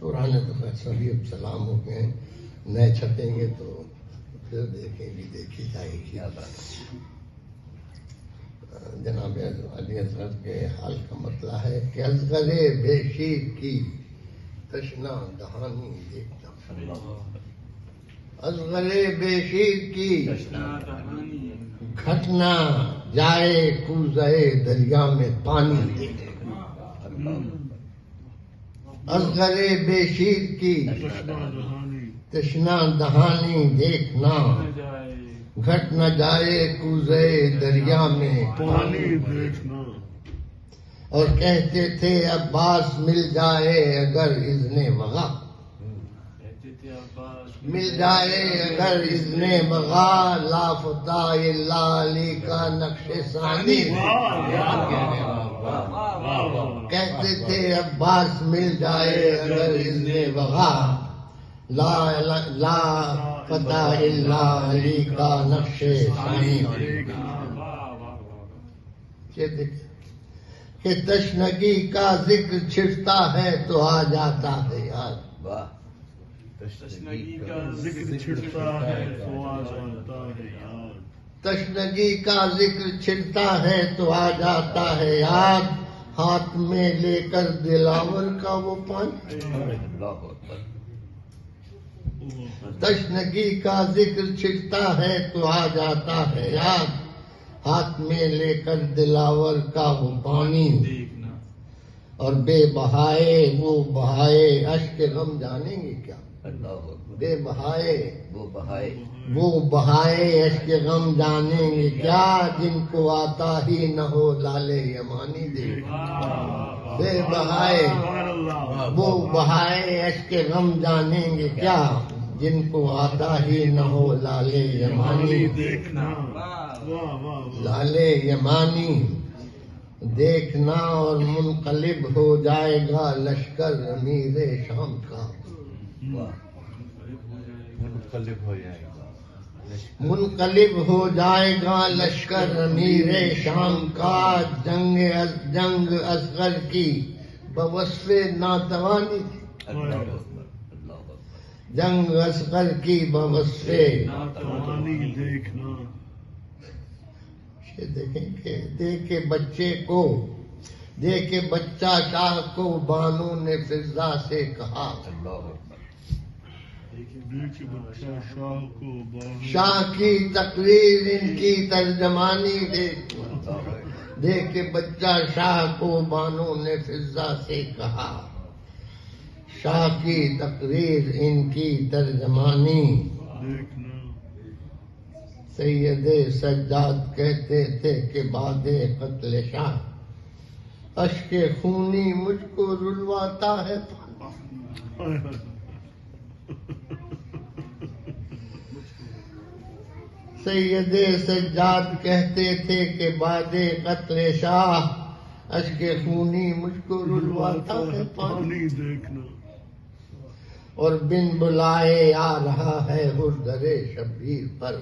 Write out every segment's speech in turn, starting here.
پرانے تو خیر سبھی اب سلام ہو گئے ہیں، نئے چھپیں گے تو پھر دیکھی جائے گی. جناب علی حضرت کے حال کا مسئلہ ہے کہ اصغر بے شیر کی تشنا دہانی دیکھنا، اصغر بے شیر کی گھٹنا جائے کوزے دریا میں پانی دیکھنا، اصغر بے شیر کی تشنا دہانی دیکھنا، گھٹ نہ جائے کوزے دریا میں پانی دیکھنا. اور کہتے تھے عباس مل جائے اگر اذن وغا، مل جائے اگر اذن وغا، لافتہ الا علی کا نقش ثانی. کہتے تھے عباس مل جائے اگر اذن وغا، لا فتح اللہ علی کا نقش ثانی. کہ تشنگی کا ذکر چھڑتا ہے تو آ جاتا ہے یاد، تشنگی کا ذکر چھڑتا ہے تو آ جاتا ہے یاد، تشنگی کا ذکر چھڑتا ہے تو آ جاتا ہے یاد، ہاتھ میں لے کر دلاور کا وہ پانی. تشنگی کا ذکر چھڑتا ہے تو آ جاتا ہے یاد، ہاتھ میں لے کر دلاور کا وہ پانی. اور بے بہائے وہ بہائے اشک غم جانیں گے کیا، بے بہائے وہ بہائے اشک غم جانیں گے کیا، جن کو آتا ہی نہ ہو لال یمانی دیکھنا. بے بہائے وہ بہائے اشک غم جانیں گے کیا، جن کو آتا ہی نہ ہو لال یمانی دیکھنا. لال یمانی دیکھنا. اور منقلب ہو جائے گا لشکر امیر شام کا، منقلب ہو جائے گا لشکر امیر شام کا، جنگ اصغر کی بوصف ناتوانی، جنگ اصغر کی بوصف ناتوانی دیکھنا. دیکھیں کہ دیکھے بچے کو، دیکھے بچہ شاہ کو بانو نے فضا سے کہا، شاہ کی تقریر ان کی ترجمانی دیکھنا. دیکھے بچہ شاہ کو بانو نے فضا سے کہا، شاہ کی تقریر ان کی ترجمانی دیکھنا. سید سجاد کہتے تھے کہ بعد قتل شاہ اشک خونی مجھ کو رلواتا ہے. سید سجاد کہتے تھے کہ بعد قتل شاہ اشک خونی مجھ کو رلواتا ہے پانی دیکھنا. اور بن بلائے آ رہا ہے حردر شبیر پر،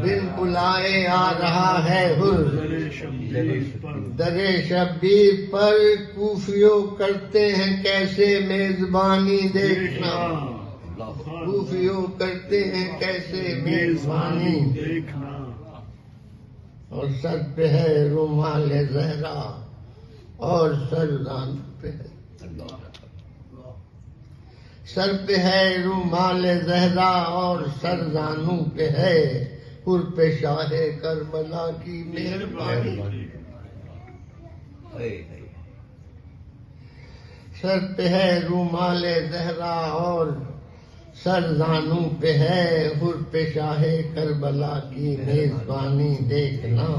بن بلائے آ رہا ہے در شبیر پر، کوفیوں کرتے ہیں کیسے میزبانی دیکھنا، کوفیوں کرتے ہیں کیسے میزبانی دیکھنا. اور سر پہ ہے رومال زہرا اور سردان پہ ہے، سر پہ ہے رومال زہرا اور سر زانو پہ ہے پر پہ شاہ کربلا کی مہربانی. سر پہ ہے رومال زہرا اور سر زانو پہ ہے حر پہ شاہ کربلا کی میزبانی دیکھنا.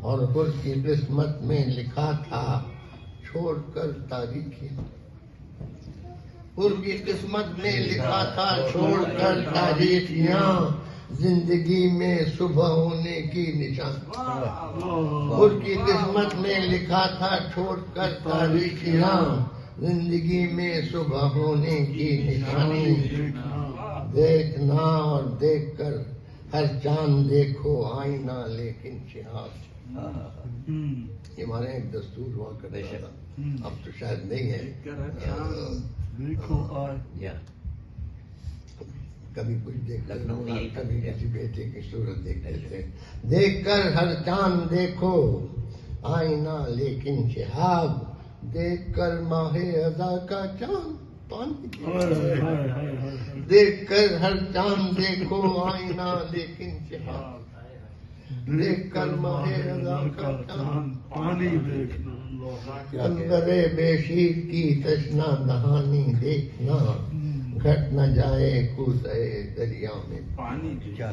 اور حر کی قسمت میں لکھا تھا چھوڑ کر تاریخی، حر کی قسمت میں لکھا تھا چھوڑ کر تاریخیاں، زندگی میں صبح ہونے کی نشان. حر کی قسمت میں لکھا تھا چھوڑ کر تاریخیاں، زندگی میں صبح ہونے کی نشانی. دیکھنا اور دیکھ کر ہر چاند دیکھو آئینہ لیکن شہاب. یہ ہمارے ایک دستور ہوا کرتا تھا. اب تو شاید نہیں ہے. دیکھو آئے کبھی کچھ دیکھ کبھی کسی بیٹے کی صورت دیکھتے تھے. دیکھ کر ہر چاند دیکھو آئینہ لیکن شہاب، دیکھ کر ماہ ادا کا چاند پانی. دیکھ کر ہر چاند دیکھو آئینہ لیکن شہاب، دیکھ کر ماہ ادا کا چاند پانی دیکھنا. اندرے بے شیر کی تشنا دہانی دیکھنا، گھٹ نہ جائے کوسے دریا میں پانی. کیا